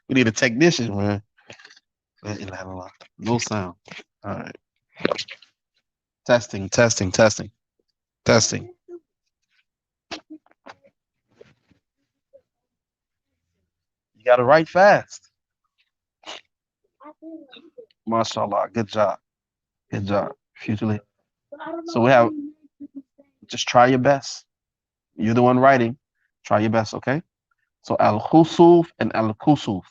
We need a technician, man. La ilaha illallah. No sound. All right. Testing, testing, testing, testing. You got to write fast. MashaAllah. Good job. Good job. Futurely. So we have, just try your best. You're the one writing. Try your best, okay? So al-khusuf and al-kusuf.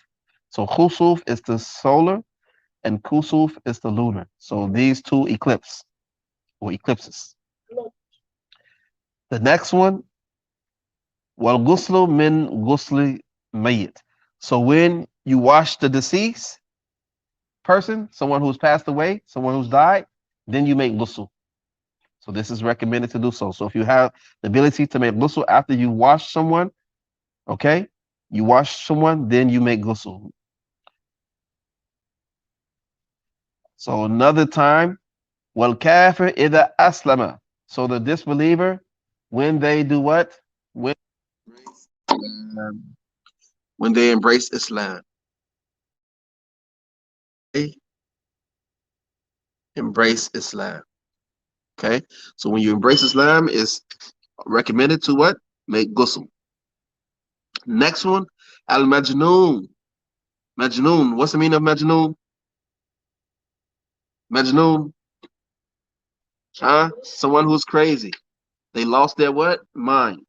So khusuf is the solar and kusuf is the lunar. So these two eclipse or eclipses. The next one, wal ghuslu min ghusli mayyit. So when you wash the deceased person, someone who's passed away, someone who's died, then you make ghusl. So this is recommended to do so. So if you have the ability to make ghusl after you wash someone, okay, you wash someone, then you make ghusl. So another time, wal kafir idha aslama. So the disbeliever, when they do what? Um, when they embrace Islam. They embrace Islam. Okay. So when you embrace Islam, it's recommended to what? Make ghusl. Next one, al majnoon. Majnoon. What's the meaning of majnoon? Majnoon. Huh? Someone who's crazy. They lost their what? Mind.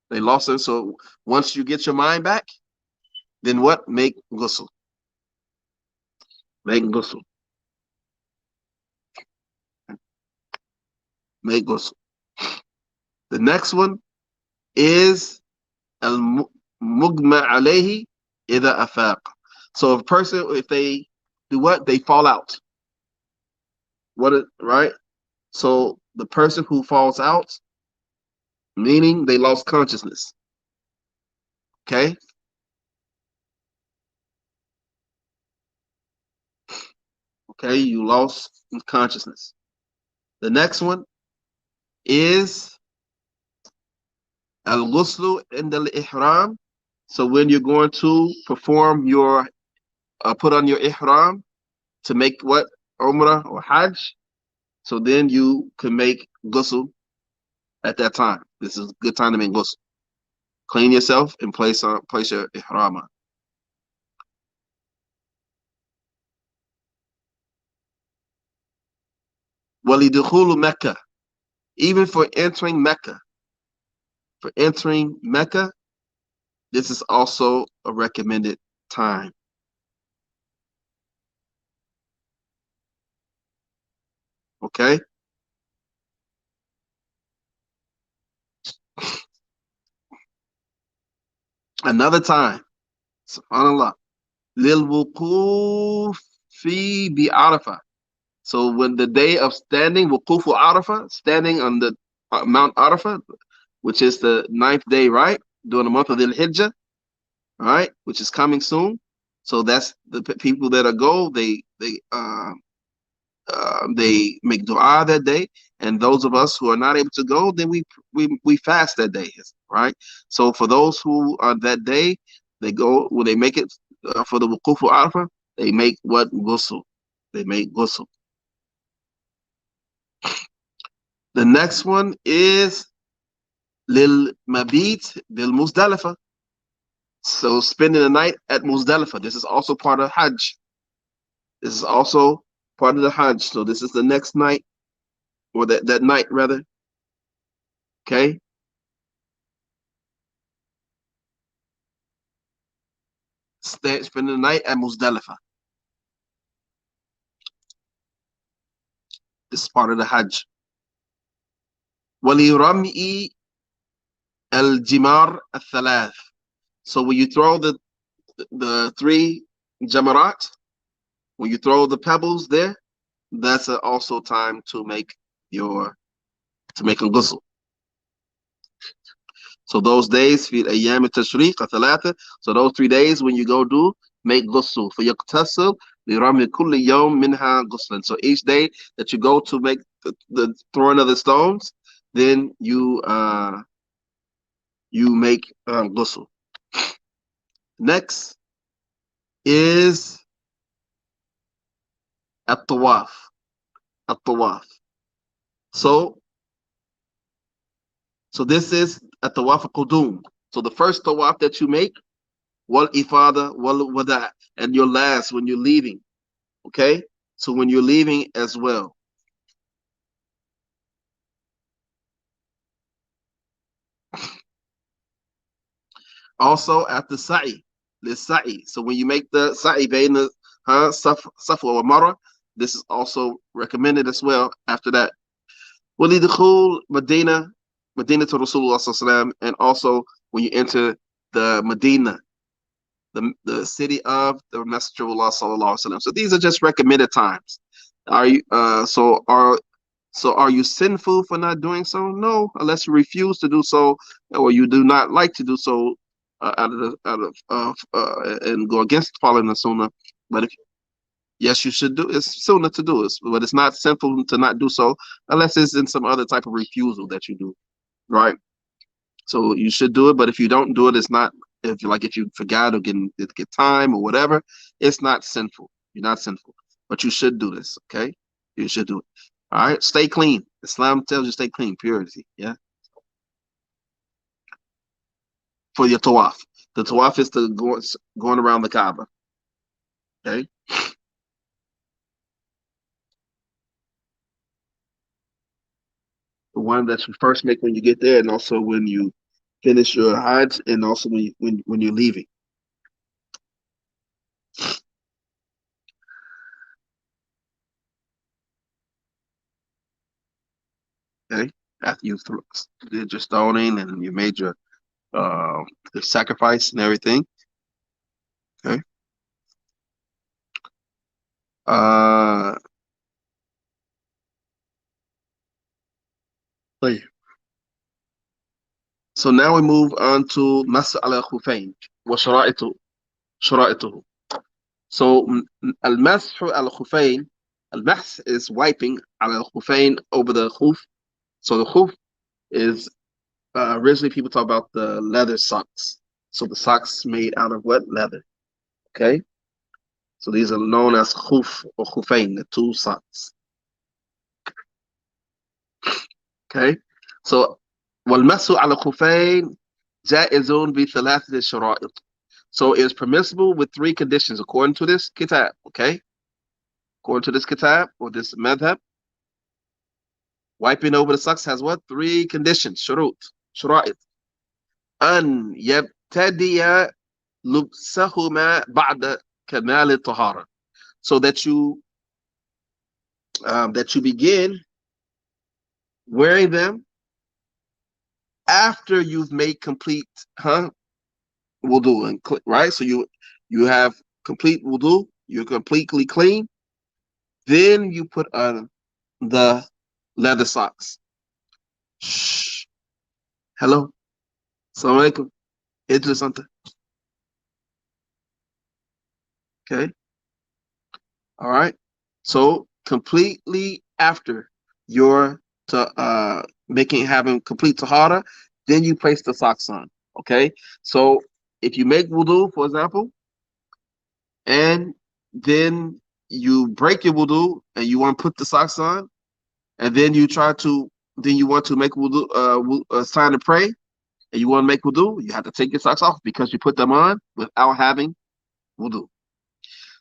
They lost it. So once you get your mind back, then what? Make ghusl. Make ghusl. Make ghusl. The next one is al mugma alayhi idha afaq. So if a person, if they do what? They fall out. Right? So the person who falls out, meaning they lost consciousness. Okay? Okay, you lost consciousness. The next one is al-ghuslu in the ihram. So when you're going to perform your, put on your ihram to make what? Umrah or Hajj. So then you can make ghusl at that time. This is a good time to make ghusl. Clean yourself and place your ihram on. Walidukhulu Mecca. Even for entering Mecca. For entering Mecca, this is also a recommended time. Okay? Another time, subhanAllah, lil wuquf fi bi Arafah. So when the day of standing, wuqufu Arafah, standing on the Mount Arafah, which is the 9th day, right? During the month of the Hijjah, right? Which is coming soon. So that's the people that are go, they make dua that day, and those of us who are not able to go, then we fast that day, right? So for those who are that day, they go when they make it for the wuqufu arafah, they make what? Ghusl. They make ghusl. The next one is lil mabit bil Muzdalifah. So spending the night at Muzdalifah. This is also part of Hajj. This is also part of the Hajj. So this is the next night, or that night rather. Okay. Spending the night at Muzdalifah. This is part of the Hajj. وَلِرَمْئِ الْجِمَارِ الثَّلَاثِ. So when you throw the 3 jamarat, when you throw the pebbles there, that's also time to make a ghusl. So those days, في الأيام التشريق الثلاثة. So those 3 days when you go do, make ghusl. فيغتسل لرمي كل يوم منها غسلا. So each day that you go to make the throwing of the stones, then you make ghusl. Next is at-tawaf. At-tawaf. So, so this is at-tawaf al-qudum. So the first tawaf that you make, wal ifada, wal wada, and your last when you're leaving. Okay? So when you're leaving as well. Also at the sa'i, the sa'i. So when you make the sa'i bayna safa or marwa, this is also recommended as well after that. ولدخول Medina, Medina to Rasulullah sallallahu, and also when you enter the Medina, the city of the Messenger of Allah sallallahu alaihi wasallam. So these are just recommended times. Are you are you sinful for not doing so? No, unless you refuse to do so or you do not like to do so and go against following the sunnah. But if yes, you should do it's sunnah to do it, but it's not sinful to not do so unless it's in some other type of refusal that you do, right? So you should do it, but if you don't do it, it's not if you forgot or get time or whatever, it's not sinful. You're not sinful, but you should do this. Okay, you should do it. All right, stay clean. Islam tells you stay clean, purity. Yeah, for your tawaf. The tawaf is the going around the Kaaba. Okay, the one that you first make when you get there, and also when you finish your Hajj, and also when you're leaving. Okay, after you did your stoning and you made uh, your sacrifice and everything. Okay. Uh, طيب. So now we move on to مس على الخفين شرائطه. So المسح على الخفين, المسح is wiping على الخفين over the khuf. So the khuf is originally people talk about the leather socks. So the socks made out of what? Leather. Okay. So these are known as khuf or khufain, the two socks. Okay. So والمس على الخفين جائز بثلاثة شرائط. So it's permissible with three conditions according to this kitab. Okay. According to this kitab or this madhab, wiping over the socks has what? Three conditions. Shurut. Shura'it. أن يبتدي لبسهما بعد كمال الطهارة. So that you begin wearing them after you've made complete wudu, and right. So you have complete wudu, you're completely clean. Then you put on the leather socks. Shh. Hello. Assalamu alaikum. Idris something. Okay. All right. So completely after your to making having complete tahara, then you place the socks on. Okay. So if you make wudu, for example, and then you break your wudu and you want to put the socks on, and then you want to make wudu, it's time to pray, and you want to make wudu, you have to take your socks off because you put them on without having wudu.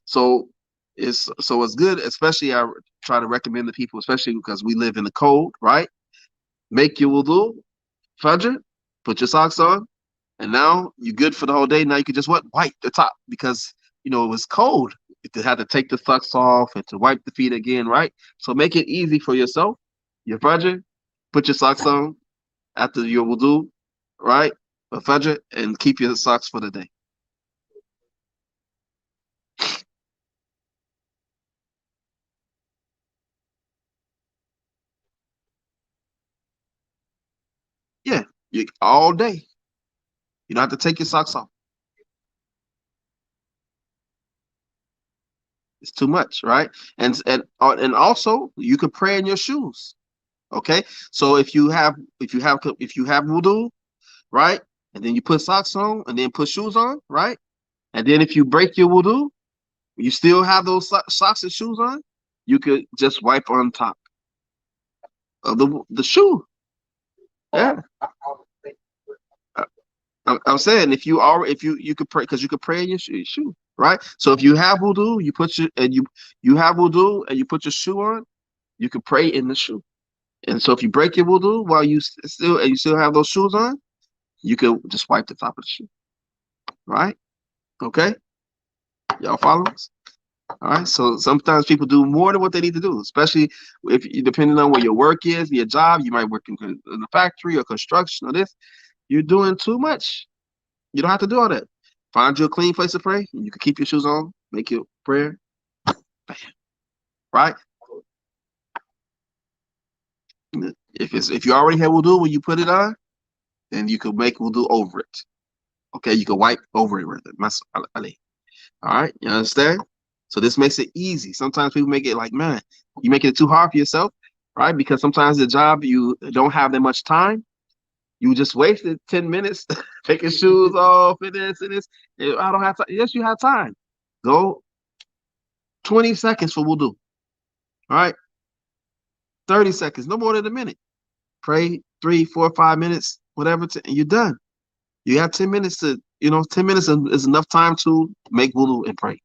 So it's good, especially I try to recommend to people, especially because we live in the cold, right? Make your wudu, fajr, put your socks on, and now you're good for the whole day. Now you can just wipe the top because it was cold. You had to take the socks off and to wipe the feet again, right? So make it easy for yourself. Your fajr, put your socks on after your wudu, right? For fajr, and keep your socks for the day. Yeah, all day. You don't have to take your socks off. It's too much, right? And also you can pray in your shoes. Okay, so if you have wudu, right, and then you put socks on and then put shoes on, right? And then if you break your wudu, you still have those socks and shoes on, you could just wipe on top of the shoe. Yeah. I'm saying if you could pray because you could pray in your shoe, right? So if you have wudu, you have wudu and you put your shoe on, you could pray in the shoe. And so if you break your wudu while you still have those shoes on, you could just wipe the top of the shoe, right? Okay, y'all follow us? All right. So sometimes people do more than what they need to do, especially if depending on where your work is, your job. You might work in a factory or construction or this. You're doing too much. You don't have to do all that. Find you a clean place to pray. You can keep your shoes on, make your prayer, right? If you already have wudu when you put it on, then you could make wudu over it. Okay, you can wipe over it. All right, you understand? So this makes it easy. Sometimes people make it like, man, you making it too hard for yourself, right? Because sometimes the job you don't have that much time. You just wasted 10 minutes taking shoes off and this and this. I don't have time. Yes, you have time. Go 20 seconds for wudu. All right, 30 seconds, no more than a minute. Pray 3, 4, 5 minutes, whatever, and you're done. You have 10 minutes 10 minutes is enough time to make wudu and pray.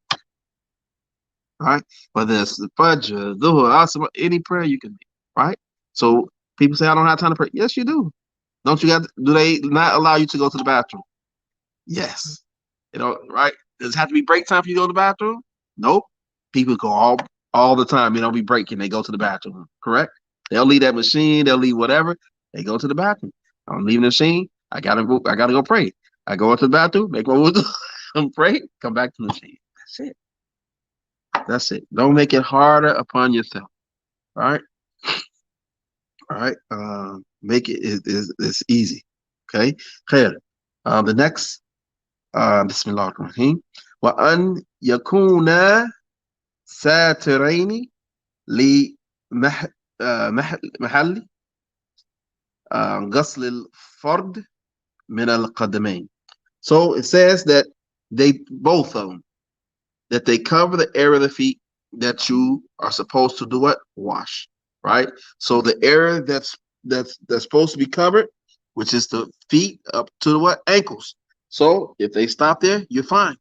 Right? Whether it's the Fajr, Dhuhr, Asr, any prayer you can make, right? So people say, I don't have time to pray. Yes, you do. Do they not allow you to go to the bathroom? Yes. Right? Does it have to be break time for you to go to the bathroom? Nope. People go all the time. They don't be breaking. They go to the bathroom. Correct? They'll leave that machine. They'll leave whatever. They go to the bathroom. I'm leaving the machine. I gotta go pray. I go into the bathroom, make my wudu, and pray, come back to the machine. That's it. That's it. Don't make it harder upon yourself. All right. All right. Make it's easy. Okay. Khair. The next. Bismillah ar-Rahim. وأن يكون ساترين لمحل غسل الفرد من القدمين. So it says that both of them, that they cover the area of the feet that you are supposed to do what? Wash, right? So the area that's supposed to be covered, which is the feet up to the what? Ankles. So if they stop there, you're fine.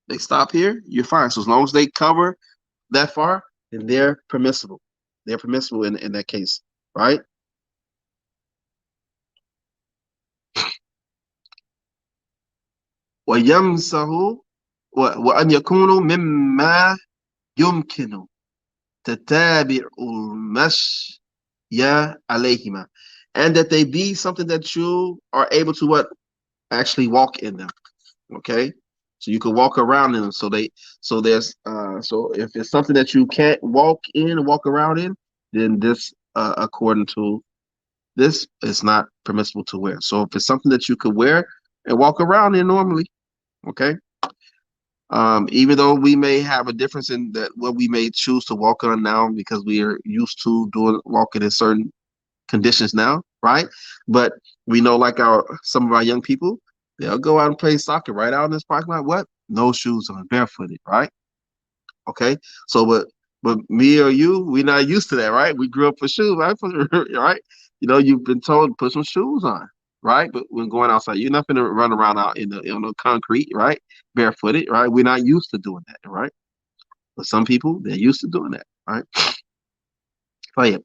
They stop here, you're fine. So as long as they cover that far, then they're permissible. They're permissible in that case, right? ويمسح وأن يكونوا مما يمكن تتابع المشي عليهما, and that they be something that you are able to what? Actually walk in them. Okay, so you can walk around in them. So if it's something that you can't walk in and walk around in, then this according to this is not permissible to wear. So if it's something that you could wear and walk around in normally, okay. Even though we may have a difference in that what we may choose to walk on now because we are used to doing walking in certain conditions now, right? But we know like some of our young people, they'll go out and play soccer right out in this parking lot. What? No shoes on, barefooted, right? Okay. So but me or you, we're not used to that, right? We grew up with shoes, right? Right? You've been told to put some shoes on, right? But when going outside, you're not gonna run around out in the concrete, right? Barefooted, right? We're not used to doing that, right? But some people, they're used to doing that, right? طيب.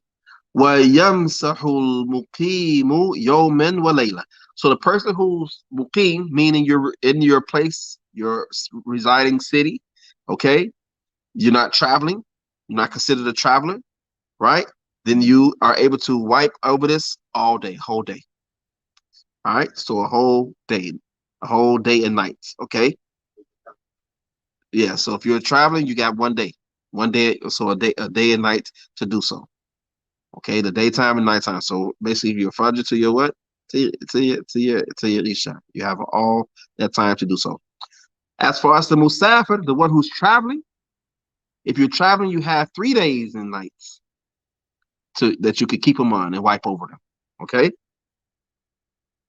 وَيَمْسَحُ الْمُقِيمُ يَوْمًا وَلَيْلًا. So the person who's muqim, meaning you're in your place, your residing city, okay? You're not traveling. You're not considered a traveler, right? Then you are able to wipe over this all day, whole day. All right, so a whole day and night, okay? Yeah, so if you're traveling, you got one day, so a day and night to do so. Okay, the daytime and nighttime. So basically, if you're fajr to your what? To your isha. You have all that time to do so. As far as the musafir, the one who's traveling, if you're traveling, you have 3 days and nights that you could keep them on and wipe over them. Okay.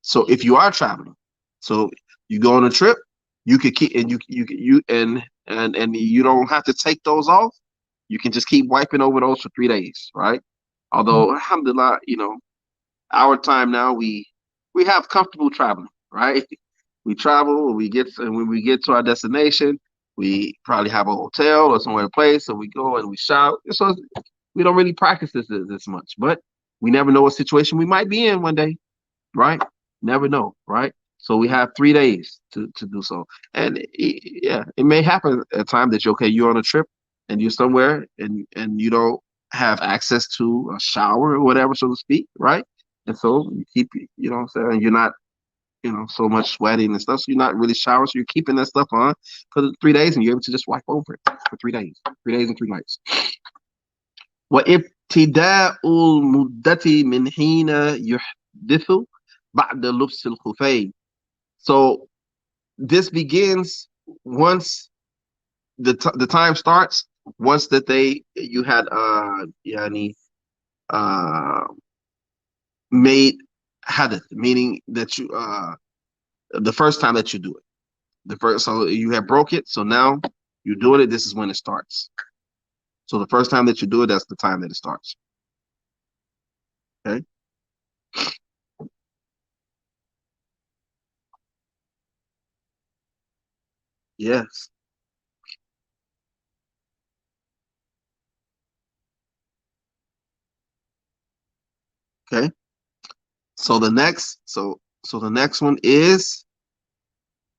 So if you are traveling, so you go on a trip, You could keep and you and you don't have to take those off. You can just keep wiping over those for 3 days, right? Although, alhamdulillah, our time now we have comfortable traveling, right? We travel, we get and when we get to our destination, we probably have a hotel or somewhere to place, so we go and we shout. So we don't really practice this much, but we never know what situation we might be in one day, right? Never know, right? So we have 3 days to do so, and yeah, it may happen at a time that you're on a trip and you're somewhere and you don't have access to a shower or whatever, so to speak, right? And so you keep, what I'm saying, you're not, so much sweating and stuff, so you're not really showering, so you're keeping that stuff on for the 3 days, and you're able to just wipe over it for 3 days, 3 days and 3 nights. وابتداء المدة من حين يحدث بعد لبس الخفين. So this begins once the time starts, once that you had yani made hadath, meaning that you the first time that you do it. So you have broke it, so now you're doing it, this is when it starts. So the first time that you do it, that's the time that it starts. Okay. Yes. Okay. So the next one is,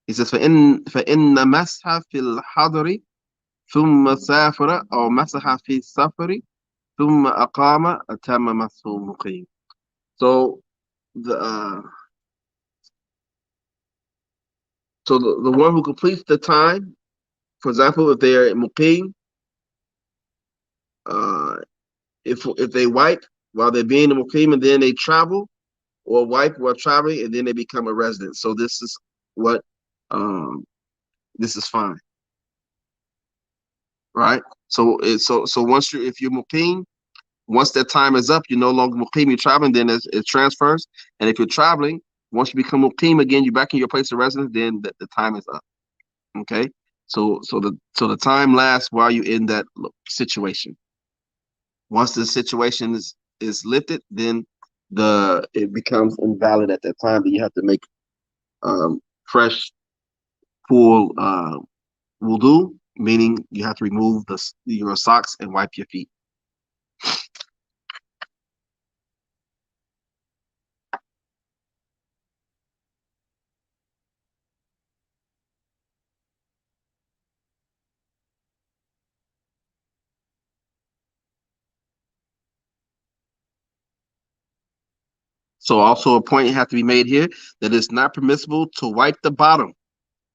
he says فإن مسح في الحضر ثم سافر أو مسح في السفر ثم أقام أتم مسح مقيم. So the the one who completes the time, for example, if they are muqim, uh, if they wipe while they're being a muqim and then they travel, or wipe while traveling and then they become a resident. So this is what this is fine, right? So once if you're muqim, once that time is up, you're no longer muqim, you're traveling, then it transfers. And if you're traveling, once you become muqim again, you're back in your place of residence, then the time is up. Okay. So the time lasts while you're in that situation. Once the situation is lifted, then it becomes invalid at that time. That you have to make fresh full wudu, meaning you have to remove your socks and wipe your feet. So also a point have to be made here that it's not permissible to wipe the bottom.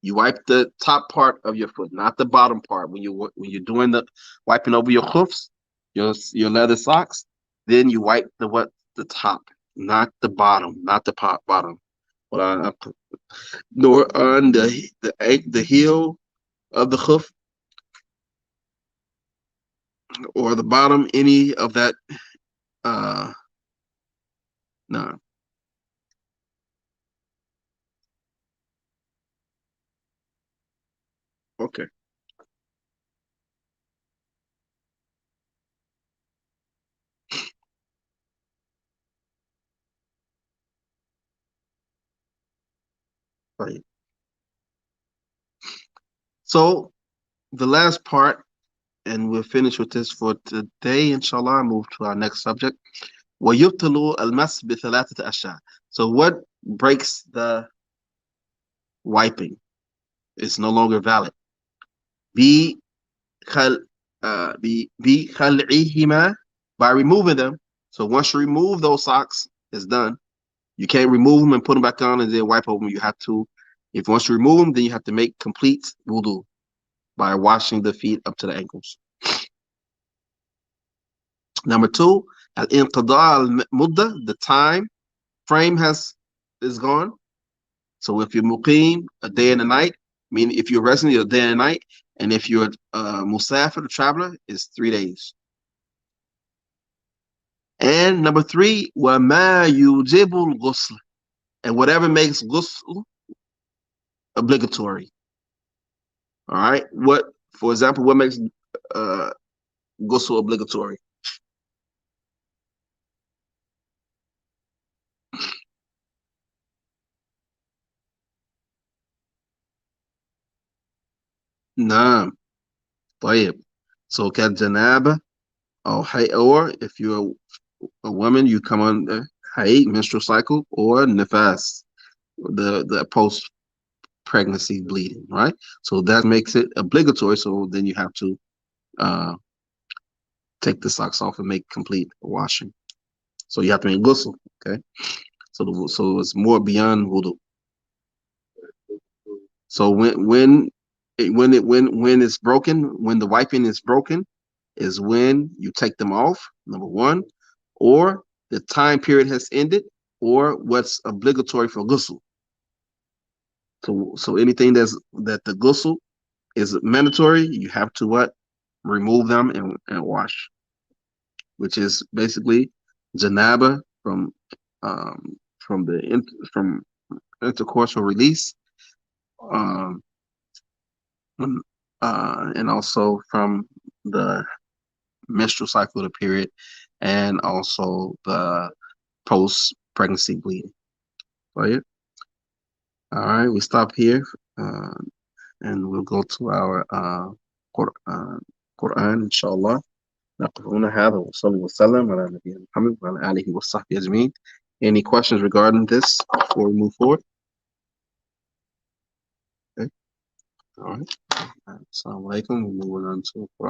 You wipe the top part of your foot, not the bottom part. When you're doing the wiping over your hoofs, your leather socks, then you wipe the top, not the bottom, not the bottom. But nor on the heel of the hoof or the bottom, any of that. No. Okay. Right. So the last part, and we'll finish with this for today, inshallah, move to our next subject. ويبطل المس بثلاثة أشياء. So what breaks the wiping is no longer valid. بخل بخلعهما, by removing them. So once you remove those socks, it's done. You can't remove them and put them back on and then wipe over them. You have to, if once you remove them, then you have to make complete wudu by washing the feet up to the ankles. Number two, al-inqida al-mudda, the time frame is gone. So if you're muqim, a day and a night, meaning if you're resident, you're a day and a night, and if you're musafir, the traveler, it's 3 days. And number three, وَمَا يُوجِبُ الْغُسْلِ, and whatever makes ghusl obligatory. All right. What, for example, what makes uh, ghusl obligatory? Naam. طيب. So كالجنابة or if you're a woman, you come on the hayat, menstrual cycle, or nifas, the post pregnancy bleeding, right? So that makes it obligatory. So then you have to uh, take the socks off and make complete washing. So you have to make ghusl, okay? So it's more beyond wudu. So when it's broken, when the wiping is broken, is when you take them off. Number one, or the time period has ended, or what's obligatory for ghusl. So anything that the ghusl is mandatory, you have to what? Remove them and wash, which is basically janaba from the from intercourse or release, um, and also from the menstrual cycle, the period, and also the post pregnancy bleeding. So yeah, all right, we stop here, uh, and we'll go to our Quran, Quran inshallah. نقف هنا هذا وصلي وسلم على نبينا محمد وعلى آله وصحبه أجمعين. Any questions regarding this before we move forward? Okay. All right. Assalamu alaikum. We're moving on to Quran.